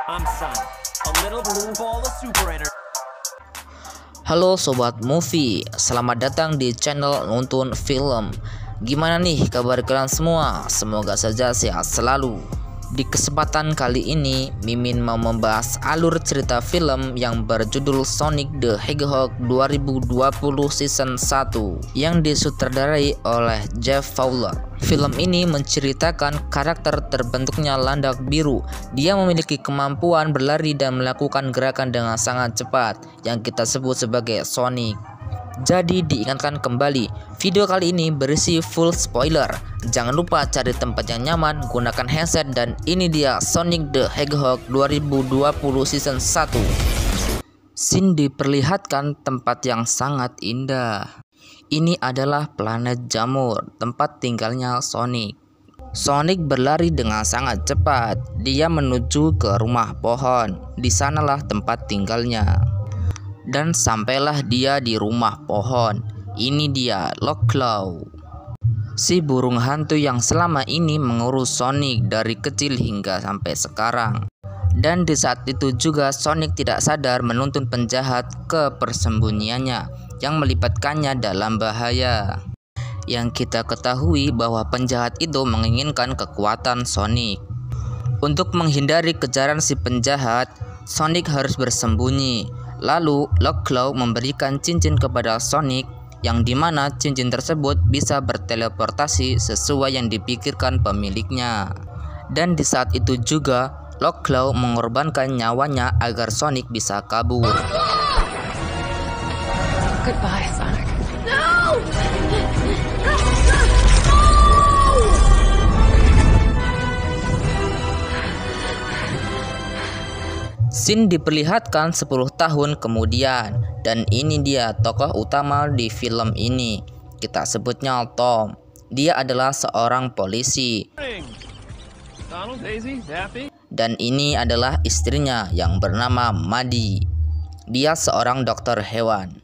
I'm Sun, a little blue ball of super energy. Halo Sobat Movie, selamat datang di channel Nonton Film. Gimana nih kabar kalian semua? Semoga saja sehat selalu. Di kesempatan kali ini, Mimin mau membahas alur cerita film yang berjudul Sonic the Hedgehog 2020 Season 1 yang disutradarai oleh Jeff Fowler. Film ini menceritakan karakter terbentuknya Landak Biru. Dia memiliki kemampuan berlari dan melakukan gerakan dengan sangat cepat yang kita sebut sebagai Sonic. Jadi diingatkan kembali, video kali ini berisi full spoiler. Jangan lupa cari tempat yang nyaman, gunakan headset, dan ini dia Sonic the Hedgehog 2020 Season 1. Scene diperlihatkan tempat yang sangat indah. Ini adalah planet Jamur, tempat tinggalnya Sonic. Sonic berlari dengan sangat cepat. Dia menuju ke rumah pohon. Di sanalah tempat tinggalnya. Dan sampailah dia di rumah pohon. Ini dia Lockjaw, si burung hantu yang selama ini mengurus Sonic dari kecil hingga sampai sekarang. Dan di saat itu juga Sonic tidak sadar menuntun penjahat ke persembunyiannya yang melibatkannya dalam bahaya. Yang kita ketahui bahwa penjahat itu menginginkan kekuatan Sonic. Untuk menghindari kejaran si penjahat, Sonic harus bersembunyi. Lalu Lockjaw memberikan cincin kepada Sonic, yang dimana cincin tersebut bisa berteleportasi sesuai yang dipikirkan pemiliknya. Dan di saat itu juga Lockjaw mengorbankan nyawanya agar Sonic bisa kabur. Goodbye, Sonic. No! Scene diperlihatkan 10 tahun kemudian, dan ini dia tokoh utama di film ini. Kita sebutnya Tom. Dia adalah seorang polisi. Donald, Daisy, Daffy. Dan ini adalah istrinya yang bernama Maddie. Dia seorang dokter hewan.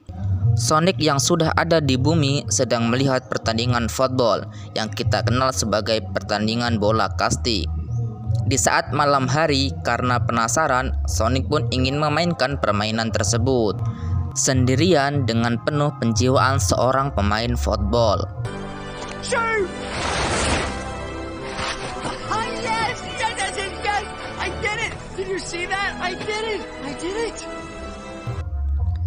Sonic yang sudah ada di bumi sedang melihat pertandingan football yang kita kenal sebagai pertandingan bola kasti. Di saat malam hari, karena penasaran, Sonic pun ingin memainkan permainan tersebut sendirian dengan penuh penjiwaan seorang pemain football. Shoot! Yes! I did it! Did you see that? I did it!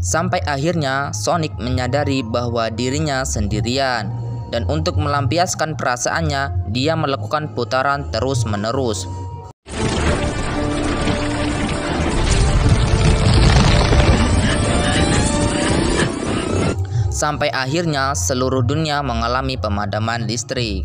Sampai akhirnya Sonic menyadari bahwa dirinya sendirian, dan untuk melampiaskan perasaannya, dia melakukan putaran terus-menerus. Sampai akhirnya seluruh dunia mengalami pemadaman listrik.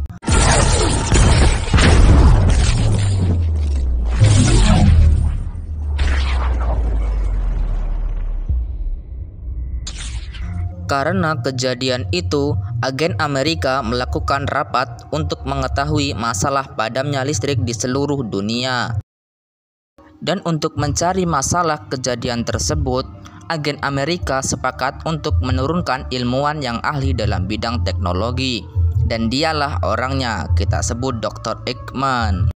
Karena kejadian itu, agen Amerika melakukan rapat untuk mengetahui masalah padamnya listrik di seluruh dunia. Dan untuk mencari masalah kejadian tersebut, agen Amerika sepakat untuk menurunkan ilmuwan yang ahli dalam bidang teknologi. Dan dialah orangnya, kita sebut Dr. Eggman.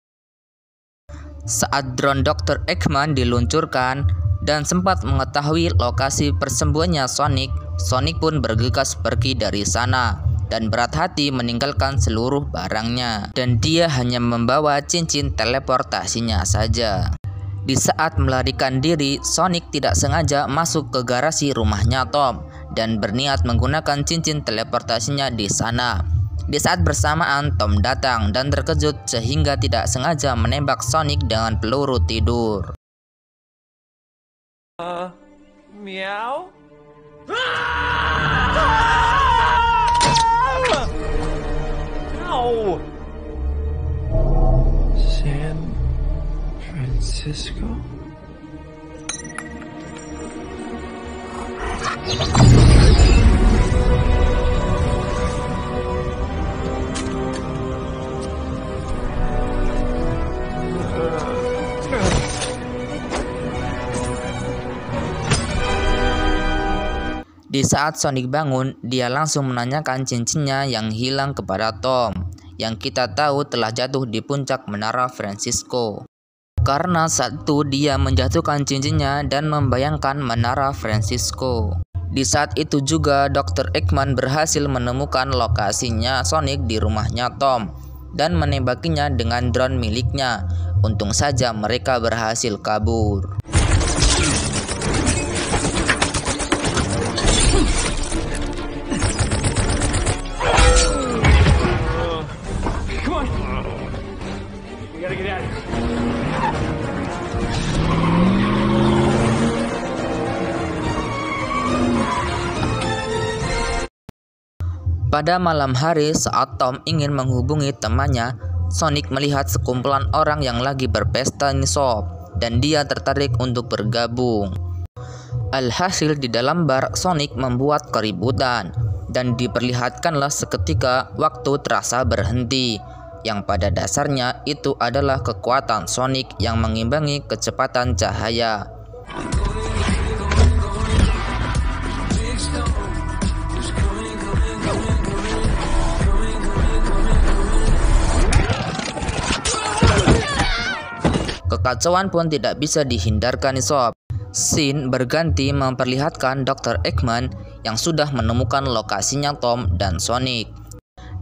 Saat drone Dr. Eggman diluncurkan dan sempat mengetahui lokasi persembunyiannya Sonic pun bergegas pergi dari sana dan berat hati meninggalkan seluruh barangnya. Dan dia hanya membawa cincin teleportasinya saja. Di saat melarikan diri, Sonic tidak sengaja masuk ke garasi rumahnya Tom dan berniat menggunakan cincin teleportasinya di sana. Di saat bersamaan, Tom datang dan terkejut sehingga tidak sengaja menembak Sonic dengan peluru tidur. Meow? Ow! San Francisco? Di saat Sonic bangun, dia langsung menanyakan cincinnya yang hilang kepada Tom, yang kita tahu telah jatuh di puncak Menara Francisco. karena saat itu dia menjatuhkan cincinnya dan membayangkan menara Francisco. Di saat itu juga Dr. Eggman berhasil menemukan lokasinya Sonic di rumahnya Tom dan menembakinya dengan drone miliknya. Untung saja mereka berhasil kabur. Come on. We gotta get out of here. Pada malam hari saat Tom ingin menghubungi temannya, Sonic melihat sekumpulan orang yang lagi berpesta di shop dan dia tertarik untuk bergabung. Alhasil di dalam bar Sonic membuat keributan dan diperlihatkanlah seketika waktu terasa berhenti, yang pada dasarnya itu adalah kekuatan Sonic yang mengimbangi kecepatan cahaya. Kekacauan pun tidak bisa dihindarkan di shop. Scene berganti memperlihatkan Dr. Eggman yang sudah menemukan lokasinya Tom dan Sonic.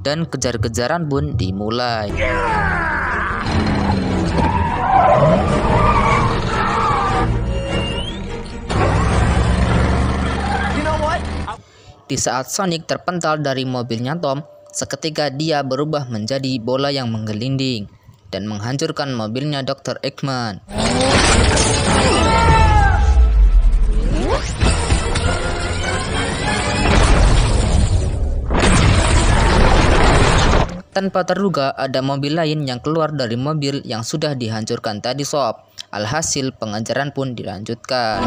Dan kejar-kejaran pun dimulai. Di saat Sonic terpental dari mobilnya Tom, seketika dia berubah menjadi bola yang menggelinding dan menghancurkan mobilnya Dr. Eggman. Tanpa terduga ada mobil lain yang keluar dari mobil yang sudah dihancurkan tadi sob. Alhasil pengejaran pun dilanjutkan.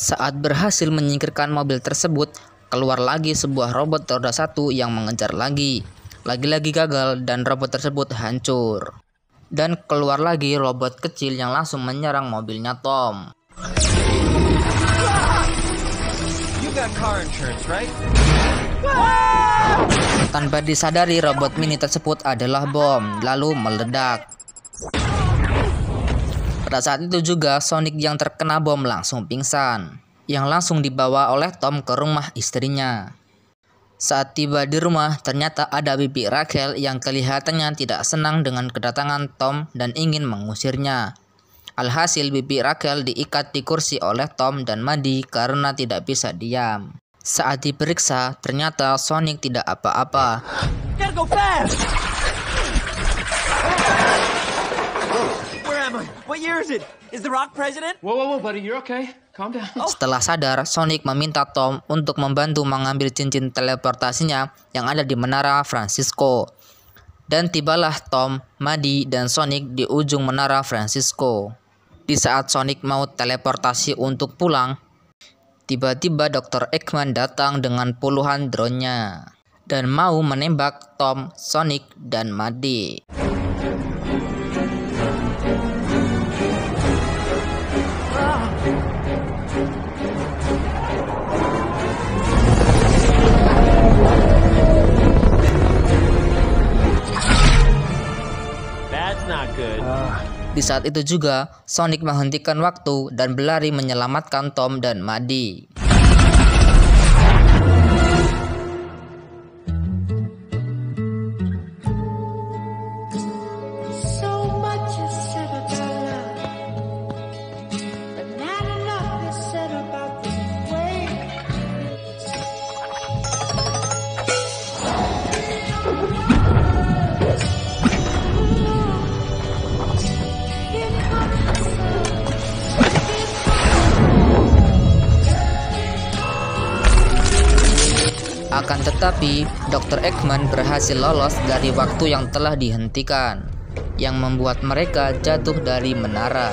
Saat berhasil menyingkirkan mobil tersebut, keluar lagi sebuah robot roda 1 yang mengejar lagi. Lagi-lagi gagal dan robot tersebut hancur. Dan keluar lagi robot kecil yang langsung menyerang mobilnya Tom. You got car insurance, right? Tanpa disadari robot mini tersebut adalah bom, lalu meledak. Pada saat itu juga Sonic yang terkena bom langsung pingsan, yang langsung dibawa oleh Tom ke rumah istrinya. Saat tiba di rumah, ternyata ada bibi Rachel yang kelihatannya tidak senang dengan kedatangan Tom dan ingin mengusirnya. Alhasil bibi Rachel diikat di kursi oleh Tom dan Maddie karena tidak bisa diam. Saat diperiksa, ternyata Sonic tidak apa-apa. Gotta go fast! Where am I? What year is it? Is The Rock president? Whoa, buddy, you're okay. Calm down. Setelah sadar, Sonic meminta Tom untuk membantu mengambil cincin teleportasinya yang ada di menara Francisco. Dan tibalah Tom, Maddie, dan Sonic di ujung menara Francisco. Di saat Sonic mau teleportasi untuk pulang, tiba-tiba Dr. Eggman datang dengan puluhan drone-nya dan mau menembak Tom, Sonic, dan Maddie. That's not good. Di saat itu juga, Sonic menghentikan waktu dan berlari menyelamatkan Tom dan Maddie. Akan tetapi, Dr. Eggman berhasil lolos dari waktu yang telah dihentikan, yang membuat mereka jatuh dari menara.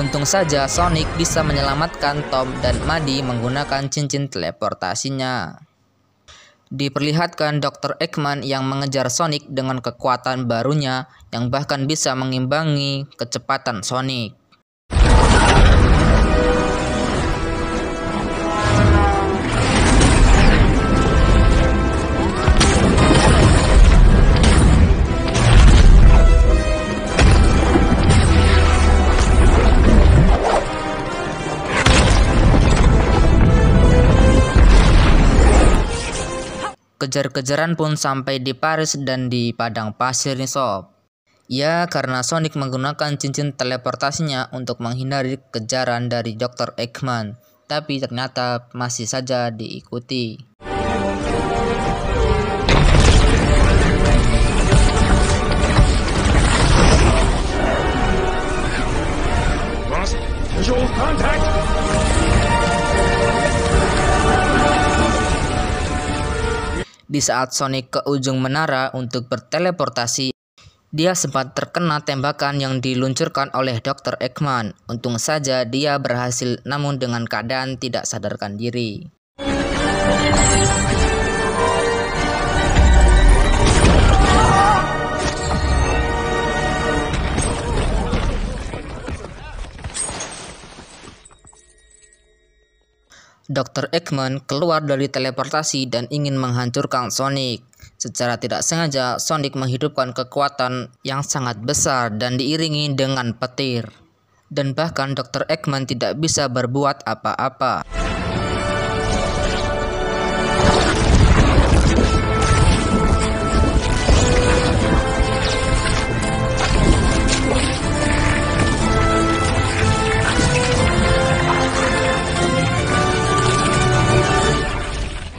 Untung saja Sonic bisa menyelamatkan Tom dan Maddie menggunakan cincin teleportasinya. Diperlihatkan Dr. Eggman yang mengejar Sonic dengan kekuatan barunya yang bahkan bisa mengimbangi kecepatan Sonic. Kejar-kejaran pun sampai di Paris dan di padang pasir nih sob. Ya, karena Sonic menggunakan cincin teleportasinya untuk menghindari kejaran dari Dr. Eggman, tapi ternyata masih saja diikuti. Visual contact! Di saat Sonic ke ujung menara untuk berteleportasi, dia sempat terkena tembakan yang diluncurkan oleh Dr. Eggman. Untung saja dia berhasil, namun dengan keadaan tidak sadarkan diri. Dr. Eggman keluar dari teleportasi dan ingin menghancurkan Sonic. Secara tidak sengaja, Sonic menghidupkan kekuatan yang sangat besar dan diiringi dengan petir. Dan bahkan Dr. Eggman tidak bisa berbuat apa-apa.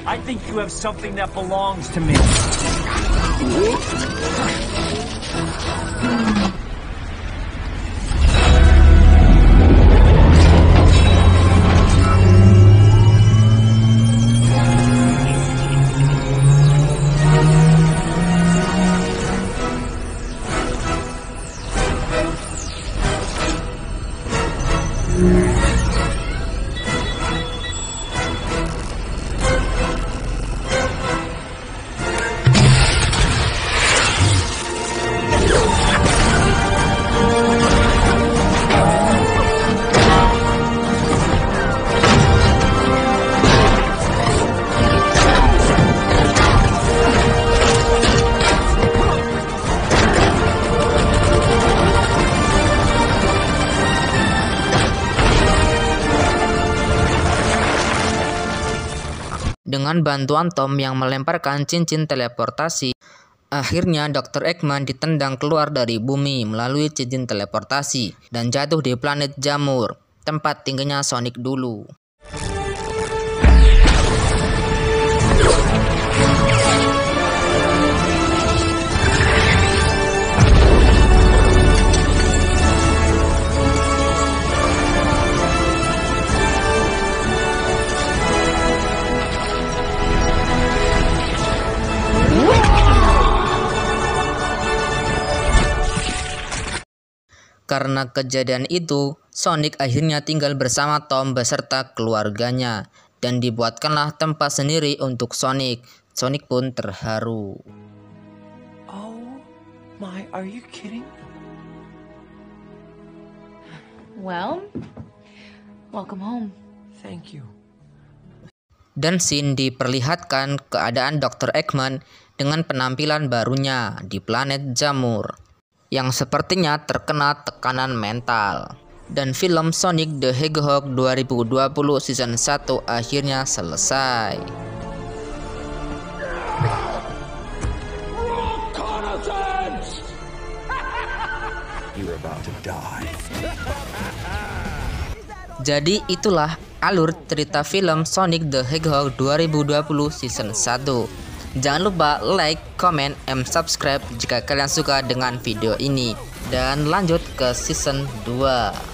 I think you have something that belongs to me. Dengan bantuan Tom yang melemparkan cincin teleportasi, akhirnya Dr. Eggman ditendang keluar dari bumi melalui cincin teleportasi dan jatuh di planet Jamur, tempat tinggalnya Sonic dulu. Karena kejadian itu, Sonic akhirnya tinggal bersama Tom beserta keluarganya dan dibuatkanlah tempat sendiri untuk Sonic. Sonic pun terharu. Oh my, are you kidding? Well, welcome home. Thank you. Dan scene diperlihatkan keadaan Dr. Eggman dengan penampilan barunya di planet Jamur, yang sepertinya terkena tekanan mental. Dan film Sonic the Hedgehog 2020 season 1 akhirnya selesai. You're about to die. Jadi itulah alur cerita film Sonic the Hedgehog 2020 season 1. Jangan lupa like, comment, and subscribe jika kalian suka dengan video ini. Dan lanjut ke season 2.